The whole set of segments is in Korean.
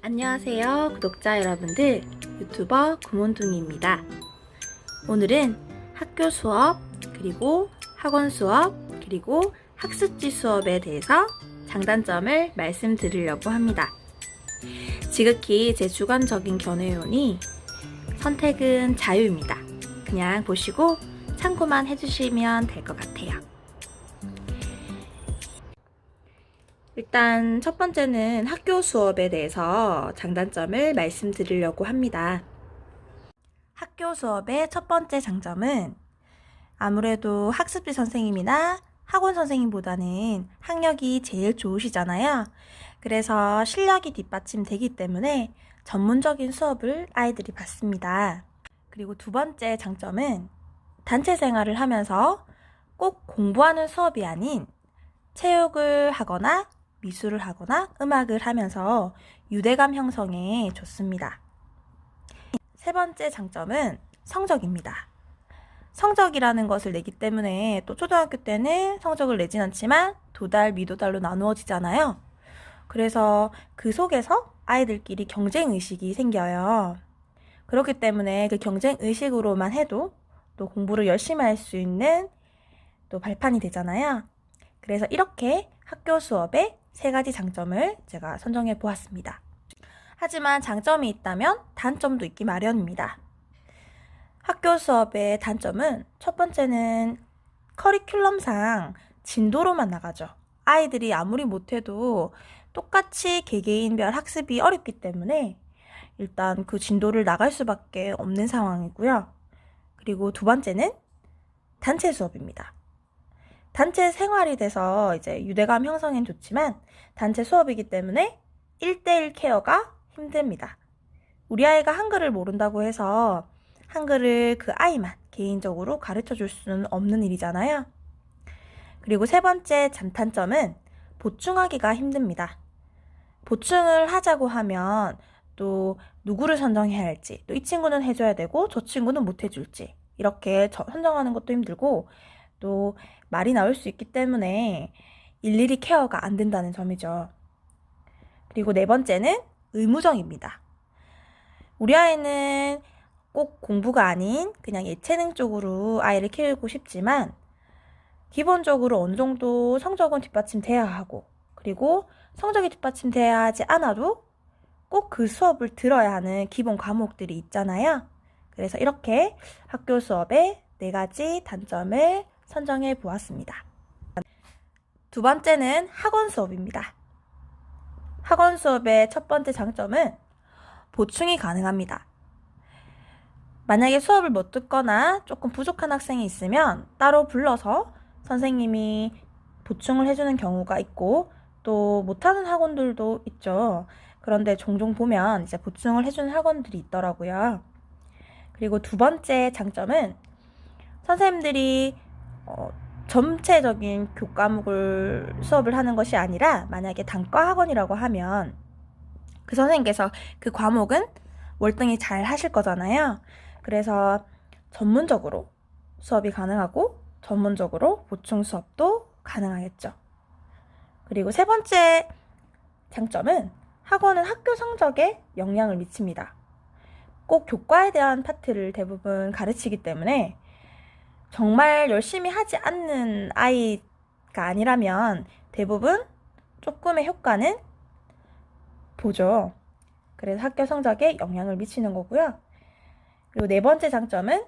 안녕하세요, 구독자 여러분들. 유튜버 구몬둥이입니다. 오늘은 학교 수업, 그리고 학원 수업, 그리고 학습지 수업에 대해서 장단점을 말씀드리려고 합니다. 지극히 제 주관적인 견해요니 선택은 자유입니다. 그냥 보시고 참고만 해주시면 될 것 같아요. 일단 첫 번째는 학교 수업에 대해서 장단점을 말씀드리려고 합니다. 학교 수업의 첫 번째 장점은 아무래도 학습지 선생님이나 학원 선생님보다는 학력이 제일 좋으시잖아요. 그래서 실력이 뒷받침되기 때문에 전문적인 수업을 아이들이 받습니다. 그리고 두 번째 장점은 단체 생활을 하면서 꼭 공부하는 수업이 아닌 체육을 하거나 미술을 하거나 음악을 하면서 유대감 형성에 좋습니다. 세 번째 장점은 성적입니다. 성적이라는 것을 내기 때문에 또 초등학교 때는 성적을 내진 않지만 도달, 미도달로 나누어지잖아요. 그래서 그 속에서 아이들끼리 경쟁의식이 생겨요. 그렇기 때문에 그 경쟁의식으로만 해도 또 공부를 열심히 할 수 있는 또 발판이 되잖아요. 그래서 이렇게 학교 수업의 세 가지 장점을 제가 선정해 보았습니다. 하지만 장점이 있다면 단점도 있기 마련입니다. 학교 수업의 단점은 첫 번째는 커리큘럼상 진도로만 나가죠. 아이들이 아무리 못해도 똑같이 개개인별 학습이 어렵기 때문에 일단 그 진도를 나갈 수밖에 없는 상황이고요. 그리고 두 번째는 단체 수업입니다. 단체 생활이 돼서 이제 유대감 형성엔 좋지만 단체 수업이기 때문에 1대1 케어가 힘듭니다. 우리 아이가 한글을 모른다고 해서 한글을 그 아이만 개인적으로 가르쳐 줄 수는 없는 일이잖아요. 그리고 세 번째 단점은 보충하기가 힘듭니다. 보충을 하자고 하면 또 누구를 선정해야 할지, 또 이 친구는 해줘야 되고 저 친구는 못 해줄지 이렇게 선정하는 것도 힘들고 또 말이 나올 수 있기 때문에 일일이 케어가 안 된다는 점이죠. 그리고 네 번째는 의무정입니다. 우리 아이는 꼭 공부가 아닌 그냥 예체능 쪽으로 아이를 키우고 싶지만 기본적으로 어느 정도 성적은 뒷받침돼야 하고 그리고 성적이 뒷받침돼야 하지 않아도 꼭 그 수업을 들어야 하는 기본 과목들이 있잖아요. 그래서 이렇게 학교 수업의 네 가지 단점을 선정해 보았습니다. 두 번째는 학원 수업입니다. 학원 수업의 첫 번째 장점은 보충이 가능합니다. 만약에 수업을 못 듣거나 조금 부족한 학생이 있으면 따로 불러서 선생님이 보충을 해주는 경우가 있고 또 못하는 학원들도 있죠. 그런데 종종 보면 이제 보충을 해주는 학원들이 있더라고요. 그리고 두 번째 장점은 선생님들이 전체적인 교과목을 수업을 하는 것이 아니라 만약에 단과 학원이라고 하면 그 선생님께서 그 과목은 월등히 잘 하실 거잖아요. 그래서 전문적으로 수업이 가능하고 전문적으로 보충 수업도 가능하겠죠. 그리고 세 번째 장점은 학원은 학교 성적에 영향을 미칩니다. 꼭 교과에 대한 파트를 대부분 가르치기 때문에 정말 열심히 하지 않는 아이가 아니라면 대부분 조금의 효과는 보죠. 그래서 학교 성적에 영향을 미치는 거고요. 그리고 네 번째 장점은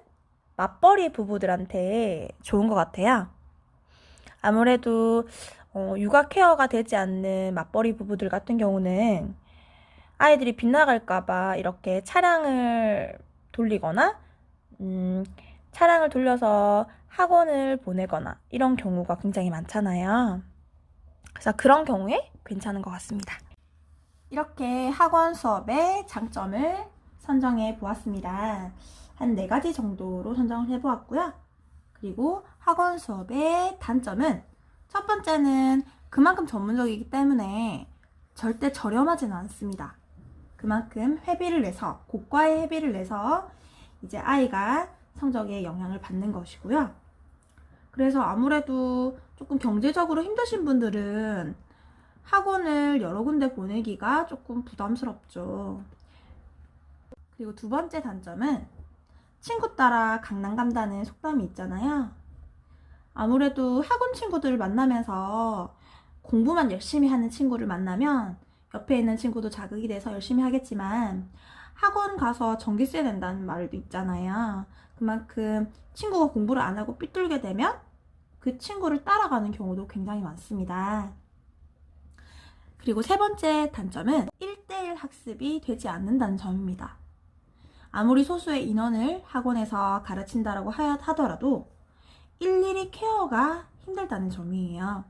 맞벌이 부부들한테 좋은 것 같아요. 아무래도 육아 케어가 되지 않는 맞벌이 부부들 같은 경우는 아이들이 빗나갈까봐 이렇게 차량을 돌리거나 차량을 돌려서 학원을 보내거나 이런 경우가 굉장히 많잖아요. 그래서 그런 경우에 괜찮은 것 같습니다. 이렇게 학원 수업의 장점을 선정해 보았습니다. 한 4가지 정도로 선정을 해 보았고요. 그리고 학원 수업의 단점은 첫 번째는 그만큼 전문적이기 때문에 절대 저렴하지는 않습니다. 그만큼 회비를 내서 고가의 회비를 내서 이제 아이가 성적에 영향을 받는 것이고요. 그래서 아무래도 조금 경제적으로 힘드신 분들은 학원을 여러 군데 보내기가 조금 부담스럽죠. 그리고 두 번째 단점은 친구 따라 강남 간다는 속담이 있잖아요. 아무래도 학원 친구들을 만나면서 공부만 열심히 하는 친구를 만나면 옆에 있는 친구도 자극이 돼서 열심히 하겠지만, 학원 가서 전기세 낸다는 말도 있잖아요. 그만큼 친구가 공부를 안 하고 삐뚤게 되면 그 친구를 따라가는 경우도 굉장히 많습니다. 그리고 세 번째 단점은 1대1 학습이 되지 않는다는 점입니다. 아무리 소수의 인원을 학원에서 가르친다라고 하더라도 일일이 케어가 힘들다는 점이에요.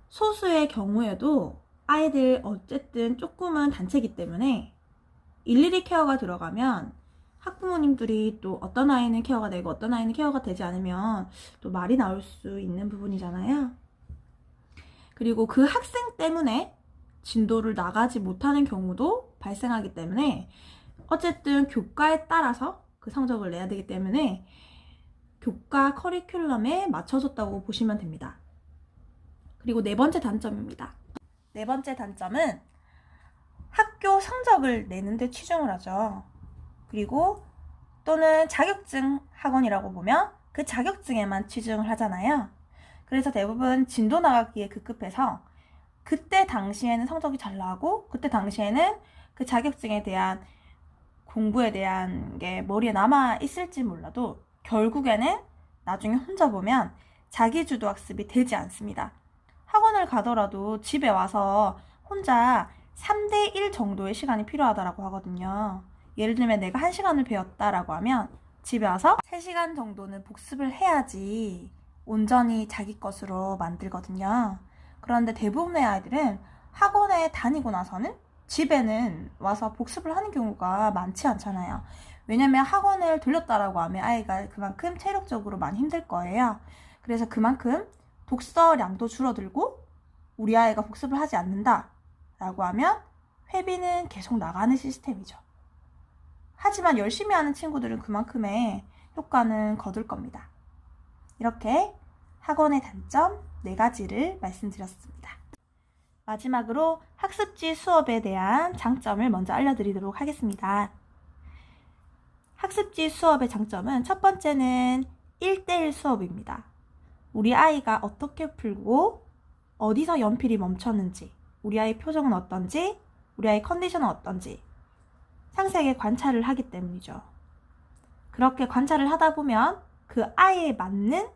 소수의 경우에도 아이들 어쨌든 조금은 단체이기 때문에 일일이 케어가 들어가면 학부모님들이 또 어떤 아이는 케어가 되고 어떤 아이는 케어가 되지 않으면 또 말이 나올 수 있는 부분이잖아요. 그리고 그 학생 때문에 진도를 나가지 못하는 경우도 발생하기 때문에 어쨌든 교과에 따라서 그 성적을 내야 되기 때문에 교과 커리큘럼에 맞춰졌다고 보시면 됩니다. 그리고 네 번째 단점입니다. 네 번째 단점은 학교 성적을 내는데 치중을 하죠. 그리고 또는 자격증 학원이라고 보면 그 자격증에만 치중을 하잖아요. 그래서 대부분 진도 나가기에 급급해서 그때 당시에는 성적이 잘 나오고 그때 당시에는 그 자격증에 대한 공부에 대한 게 머리에 남아 있을지 몰라도 결국에는 나중에 혼자 보면 자기주도 학습이 되지 않습니다. 학원을 가더라도 집에 와서 혼자 3대1 정도의 시간이 필요하다고 하거든요. 예를 들면 내가 1시간을 배웠다라고 하면 집에 와서 3시간 정도는 복습을 해야지 온전히 자기 것으로 만들거든요. 그런데 대부분의 아이들은 학원에 다니고 나서는 집에는 와서 복습을 하는 경우가 많지 않잖아요. 왜냐면 학원을 돌렸다라고 하면 아이가 그만큼 체력적으로 많이 힘들 거예요. 그래서 그만큼 독서량도 줄어들고 우리 아이가 복습을 하지 않는다 라고 하면 회비는 계속 나가는 시스템이죠. 하지만 열심히 하는 친구들은 그만큼의 효과는 거둘 겁니다. 이렇게 학원의 단점 4가지를 말씀드렸습니다. 마지막으로 학습지 수업에 대한 장점을 먼저 알려드리도록 하겠습니다. 학습지 수업의 장점은 첫 번째는 1대1 수업입니다. 우리 아이가 어떻게 풀고 어디서 연필이 멈췄는지, 우리 아이 표정은 어떤지, 우리 아이 컨디션은 어떤지 상세하게 관찰을 하기 때문이죠. 그렇게 관찰을 하다 보면 그 아이에 맞는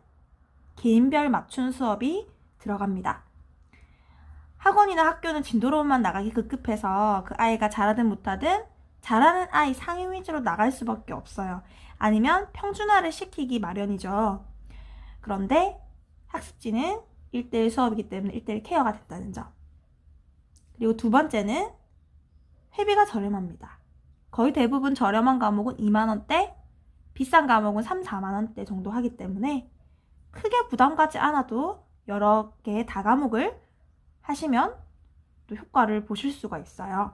개인별 맞춤 수업이 들어갑니다. 학원이나 학교는 진도로만 나가기 급급해서 그 아이가 잘하든 못하든 잘하는 아이 상위 위주로 나갈 수밖에 없어요. 아니면 평준화를 시키기 마련이죠. 그런데 학습지는 1대1 수업이기 때문에 1대1 케어가 됐다는 점. 그리고 두 번째는 회비가 저렴합니다. 거의 대부분 저렴한 과목은 2만원대, 비싼 과목은 3, 4만원대 정도 하기 때문에 크게 부담 가지 않아도 여러 개의 다과목을 하시면 또 효과를 보실 수가 있어요.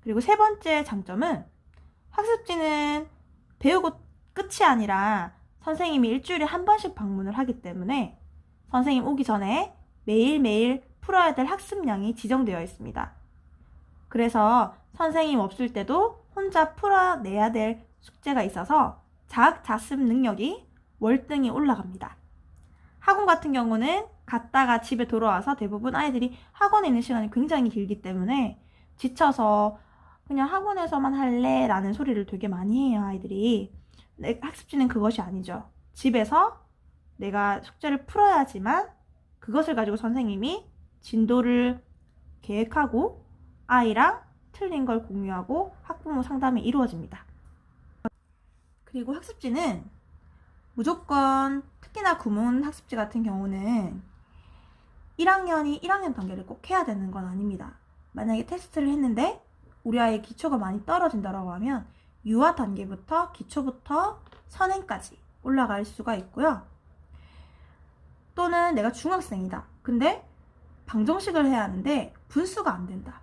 그리고 세 번째 장점은 학습지는 배우고 끝이 아니라 선생님이 일주일에 한 번씩 방문을 하기 때문에 선생님 오기 전에 매일매일 풀어야 될 학습량이 지정되어 있습니다. 그래서 선생님 없을 때도 혼자 풀어내야 될 숙제가 있어서 자학자습 능력이 월등히 올라갑니다. 학원 같은 경우는 갔다가 집에 돌아와서 대부분 아이들이 학원에 있는 시간이 굉장히 길기 때문에 지쳐서 그냥 학원에서만 할래 라는 소리를 되게 많이 해요, 아이들이. 근데 학습지는 그것이 아니죠. 집에서 내가 숙제를 풀어야지만 그것을 가지고 선생님이 진도를 계획하고 아이랑 틀린 걸 공유하고 학부모 상담이 이루어집니다. 그리고 학습지는 무조건 특히나 구문 학습지 같은 경우는 1학년이 1학년 단계를 꼭 해야 되는 건 아닙니다. 만약에 테스트를 했는데 우리 아이의 기초가 많이 떨어진다고 하면 유아 단계부터 기초부터 선행까지 올라갈 수가 있고요. 또는 내가 중학생이다. 근데 방정식을 해야 하는데 분수가 안 된다.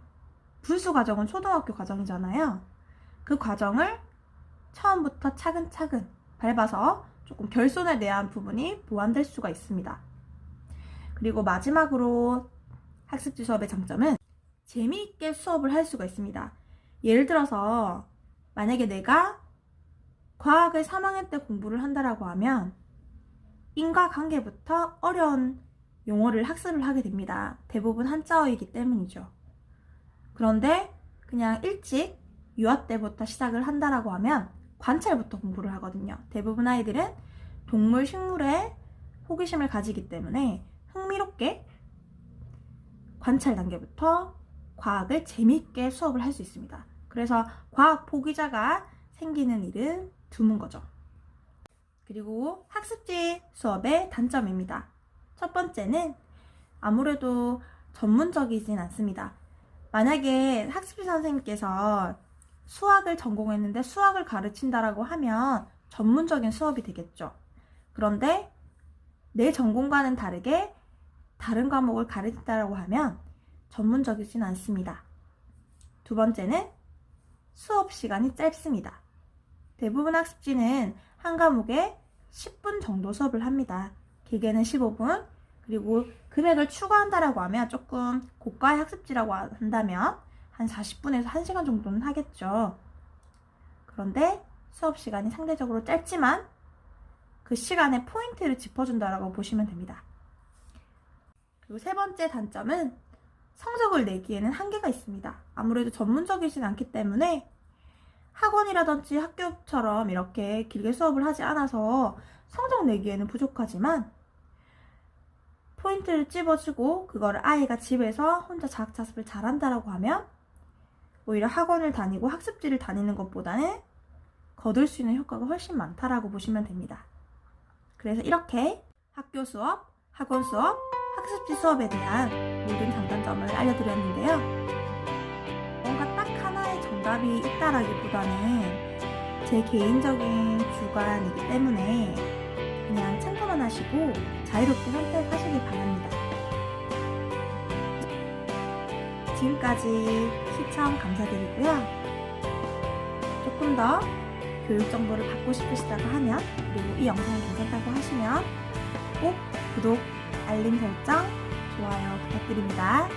분수 과정은 초등학교 과정이잖아요. 그 과정을 처음부터 차근차근 밟아서 조금 결손을 내야 한 부분이 보완될 수가 있습니다. 그리고 마지막으로 학습지 수업의 장점은 재미있게 수업을 할 수가 있습니다. 예를 들어서 만약에 내가 과학을 3학년 때 공부를 한다라고 하면 인과관계부터 어려운 용어를 학습을 하게 됩니다. 대부분 한자어이기 때문이죠. 그런데 그냥 일찍 유아 때부터 시작을 한다라고 하면 관찰부터 공부를 하거든요. 대부분 아이들은 동물, 식물에 호기심을 가지기 때문에 흥미롭게 관찰 단계부터 과학을 재미있게 수업을 할 수 있습니다. 그래서 과학 포기자가 생기는 일은 드문 거죠. 그리고 학습지 수업의 단점입니다. 첫 번째는 아무래도 전문적이진 않습니다. 만약에 학습지 선생님께서 수학을 전공했는데 수학을 가르친다라고 하면 전문적인 수업이 되겠죠. 그런데 내 전공과는 다르게 다른 과목을 가르친다라고 하면 전문적이진 않습니다. 두 번째는 수업 시간이 짧습니다. 대부분 학습지는 한 과목에 10분 정도 수업을 합니다. 길게는 15분, 그리고 금액을 추가한다라고 하면 조금 고가의 학습지라고 한다면 한 40분에서 1시간 정도는 하겠죠. 그런데 수업 시간이 상대적으로 짧지만 그 시간에 포인트를 짚어준다라고 보시면 됩니다. 그리고 세 번째 단점은 성적을 내기에는 한계가 있습니다. 아무래도 전문적이진 않기 때문에 학원이라든지 학교처럼 이렇게 길게 수업을 하지 않아서 성적 내기에는 부족하지만 포인트를 찝어주고 그거를 아이가 집에서 혼자 자학자습을 잘한다라고 하면 오히려 학원을 다니고 학습지를 다니는 것보다는 거둘 수 있는 효과가 훨씬 많다라고 보시면 됩니다. 그래서 이렇게 학교 수업, 학원 수업, 학습지 수업에 대한 모든 장단점을 알려드렸는데요. 뭔가 딱 하나의 정답이 있다라기보다는 제 개인적인 주관이기 때문에 그냥 참고만 하시고 자유롭게 선택하시길 바랍니다. 지금까지 시청 감사드리고요. 조금 더 교육 정보를 받고 싶으시다고 하면, 그리고 이 영상이 괜찮다고 하시면 꼭 구독, 알림 설정, 좋아요 부탁드립니다.